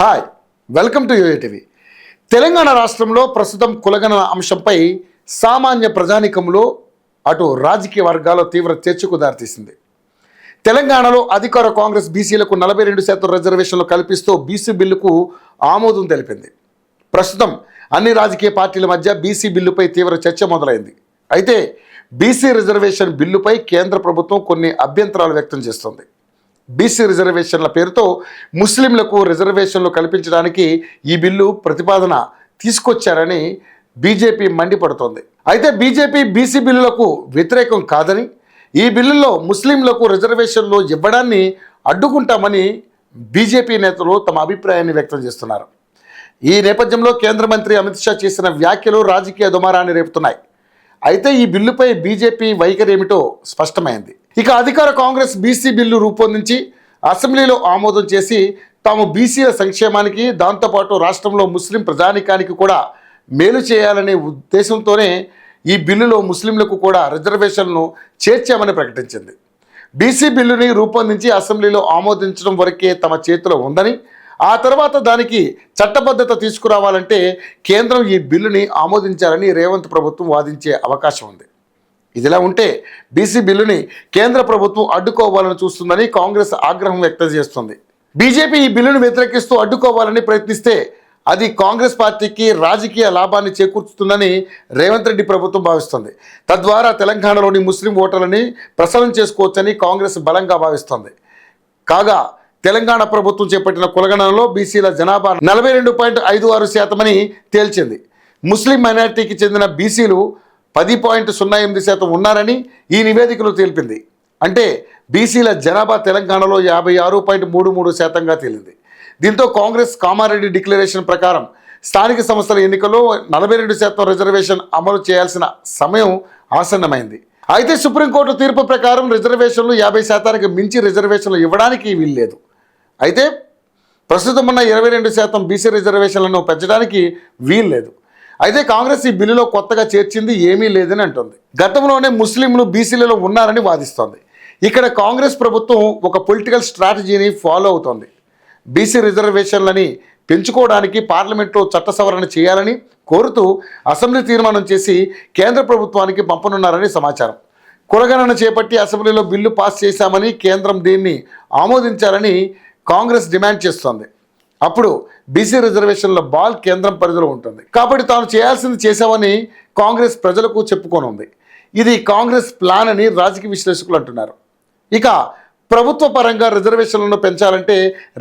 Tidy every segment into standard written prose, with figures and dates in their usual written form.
Hi, welcome to UATV. Telangana రాష్ట్రంలో ప్రస్తుతం కులగణన అంశంపై సామాన్య ప్రజానీకంలో అటు రాజకీయ వర్గాల్లో తీవ్ర చర్చకు దారితీసింది. తెలంగాణలో అధికార కాంగ్రెస్ బీసీలకు 42% రిజర్వేషన్లు కల్పిస్తూ బీసీ బిల్లుకు ఆమోదం తెలిపింది. ప్రస్తుతం అన్ని రాజకీయ పార్టీల మధ్య బీసీ బిల్లుపై తీవ్ర చర్చ మొదలైంది. అయితే బీసీ రిజర్వేషన్ బిల్లుపై కేంద్ర ప్రభుత్వం కొన్ని అభ్యంతరాలు వ్యక్తం చేస్తోంది. బీసీ రిజర్వేషన్ల పేరుతో ముస్లింలకు రిజర్వేషన్లు కల్పించడానికి ఈ బిల్లు ప్రతిపాదన తీసుకొచ్చారని బీజేపీ మండిపడుతోంది. అయితే బీజేపీ బీసీ బిల్లులకు వ్యతిరేకం కాదని, ఈ బిల్లులో ముస్లింలకు రిజర్వేషన్లు ఇవ్వడాన్ని అడ్డుకుంటామని బీజేపీ నేతలు తమ అభిప్రాయాన్ని వ్యక్తం చేస్తున్నారు. ఈ నేపథ్యంలో కేంద్ర మంత్రి అమిత్ షా చేసిన వ్యాఖ్యలు రాజకీయ దుమారాన్ని రేపుతున్నాయి. అయితే ఈ బిల్లుపై బీజేపీ వైఖరి ఏమిటో స్పష్టమైంది. ఇక అధికార కాంగ్రెస్ బీసీ బిల్లు రూపొందించి అసెంబ్లీలో ఆమోదం చేసి తాము బీసీల సంక్షేమానికి, దాంతోపాటు రాష్ట్రంలో ముస్లిం ప్రజానికానికి కూడా మేలు చేయాలనే ఉద్దేశంతోనే ఈ బిల్లులో ముస్లింలకు కూడా రిజర్వేషన్లను చేర్చామని ప్రకటించింది. బీసీ బిల్లుని రూపొందించి అసెంబ్లీలో ఆమోదించడం వరకే తమ చేతిలో ఉందని, ఆ తర్వాత దానికి చట్టబద్ధత తీసుకురావాలంటే కేంద్రం ఈ బిల్లుని ఆమోదించాలని రేవంత్ ప్రభుత్వం వాదించే అవకాశం ఉంది. ఇదిలా ఉంటే బీసీ బిల్లుని కేంద్ర ప్రభుత్వం అడ్డుకోవాలని చూస్తుందని కాంగ్రెస్ ఆగ్రహం వ్యక్తం చేస్తుంది. బీజేపీ ఈ బిల్లును వ్యతిరేకిస్తూ అడ్డుకోవాలని ప్రయత్నిస్తే అది కాంగ్రెస్ పార్టీకి రాజకీయ లాభాన్ని చేకూర్చుతుందని రేవంత్ రెడ్డి ప్రభుత్వం భావిస్తుంది. తద్వారా తెలంగాణలోని ముస్లిం ఓటర్లని ప్రసన్నం చేసుకోవచ్చని కాంగ్రెస్ బలంగా భావిస్తోంది. కాగా తెలంగాణ ప్రభుత్వం చేపట్టిన కులగణనలో బీసీల జనాభా 42.56% అని తేల్చింది. ముస్లిం మైనారిటీకి చెందిన బీసీలు 10.08% ఉన్నారని ఈ నివేదికలో తెలిపింది. అంటే బీసీల జనాభా తెలంగాణలో 56.33%గా తేలింది. దీంతో కాంగ్రెస్ కామారెడ్డి డిక్లరేషన్ ప్రకారం స్థానిక సంస్థల ఎన్నికల్లో 42% రిజర్వేషన్ అమలు చేయాల్సిన సమయం ఆసన్నమైంది. అయితే సుప్రీంకోర్టు తీర్పు ప్రకారం రిజర్వేషన్లు 50%కి మించి రిజర్వేషన్లు ఇవ్వడానికి వీల్లేదు. అయితే ప్రస్తుతం ఉన్న 22% బీసీ రిజర్వేషన్లను పెంచడానికి వీల్లేదు. అయితే కాంగ్రెస్ ఈ బిల్లులో కొత్తగా చేర్చింది ఏమీ లేదని అంటుంది. గతంలోనే ముస్లింలు బీసీలలో ఉన్నారని వాదిస్తోంది. ఇక్కడ కాంగ్రెస్ ప్రభుత్వం ఒక పొలిటికల్ స్ట్రాటజీని ఫాలో అవుతోంది. బీసీ రిజర్వేషన్లని పెంచుకోవడానికి పార్లమెంట్లో చట్ట సవరణ చేయాలని కోరుతూ అసెంబ్లీ తీర్మానం చేసి కేంద్ర ప్రభుత్వానికి పంపనున్నారని సమాచారం. కులగణన చేపట్టి అసెంబ్లీలో బిల్లు పాస్ చేశామని, కేంద్రం దీన్ని ఆమోదించాలని కాంగ్రెస్ డిమాండ్ చేస్తోంది. అప్పుడు బీసీ రిజర్వేషన్ల బాల్ కేంద్రం పరిధిలో ఉంటుంది. కాబట్టి తాను చేయాల్సింది చేశామని కాంగ్రెస్ ప్రజలకు చెప్పుకోనుంది. ఇది కాంగ్రెస్ ప్లాన్ అని రాజకీయ విశ్లేషకులు అంటున్నారు. ఇక ప్రభుత్వ పరంగా రిజర్వేషన్లను పెంచాలంటే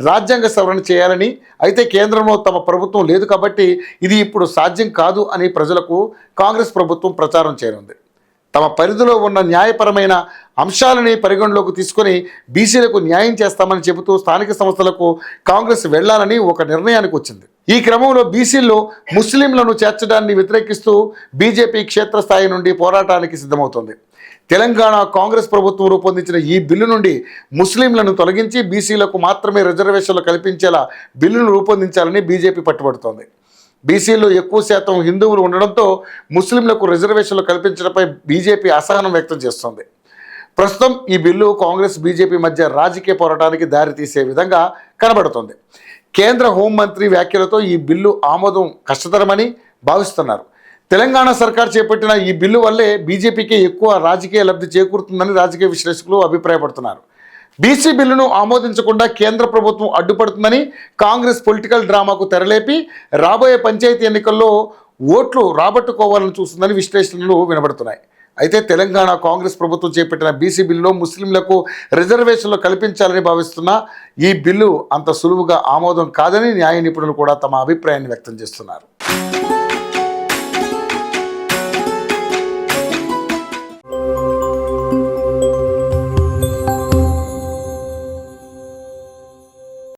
రాజ్యాంగ సవరణ చేయాలని, అయితే కేంద్రంలో తమ ప్రభుత్వం లేదు కాబట్టి ఇది ఇప్పుడు సాధ్యం కాదు అని ప్రజలకు కాంగ్రెస్ ప్రభుత్వం ప్రచారం చేయనుంది. తమ పరిధిలో ఉన్న న్యాయపరమైన అంశాలని పరిగణలోకి తీసుకొని బీసీలకు న్యాయం చేస్తామని చెబుతూ స్థానిక సంస్థలకు కాంగ్రెస్ వెళ్లాలని ఒక నిర్ణయానికి వచ్చింది. ఈ క్రమంలో బీసీల్లో ముస్లింలను చేర్చడాన్ని వ్యతిరేకిస్తూ బీజేపీ క్షేత్రస్థాయి నుండి పోరాటానికి సిద్ధమవుతోంది. తెలంగాణ కాంగ్రెస్ ప్రభుత్వం రూపొందించిన ఈ బిల్లు నుండి ముస్లింలను తొలగించి బీసీలకు మాత్రమే రిజర్వేషన్లు కల్పించేలా బిల్లును రూపొందించాలని బీజేపీ పట్టుబడుతోంది. బీసీలో ఎక్కువ శాతం హిందువులు ఉండడంతో ముస్లింలకు రిజర్వేషన్లు కల్పించడంపై బీజేపీ అసహనం వ్యక్తం చేస్తోంది. ప్రస్తుతం ఈ బిల్లు కాంగ్రెస్ బీజేపీ మధ్య రాజకీయ పోరాటానికి దారితీసే విధంగా కనబడుతోంది. కేంద్ర హోంమంత్రి వ్యాఖ్యలతో ఈ బిల్లు ఆమోదం కష్టతరమని భావిస్తున్నారు. తెలంగాణ సర్కార్ చేపట్టిన ఈ బిల్లు వల్లే బీజేపీకి ఎక్కువ రాజకీయ లబ్ధి చేకూరుతుందని రాజకీయ విశ్లేషకులు అభిప్రాయపడుతున్నారు. బీసీ బిల్లును ఆమోదించకుండా కేంద్ర ప్రభుత్వం అడ్డుపడుతుందని కాంగ్రెస్ పొలిటికల్ డ్రామాకు తెరలేపి రాబోయే పంచాయతీ ఎన్నికల్లో ఓట్లు రాబట్టుకోవాలని చూస్తుందని విశ్లేషణలు వినబడుతున్నాయి. అయితే తెలంగాణ కాంగ్రెస్ ప్రభుత్వం చేపట్టిన బీసీ బిల్లులో ముస్లింలకు రిజర్వేషన్లు కల్పించాలని భావిస్తున్న ఈ బిల్లు అంత సులువుగా ఆమోదం కాదని న్యాయ నిపుణులు కూడా తమ అభిప్రాయాన్ని వ్యక్తం చేస్తున్నారు.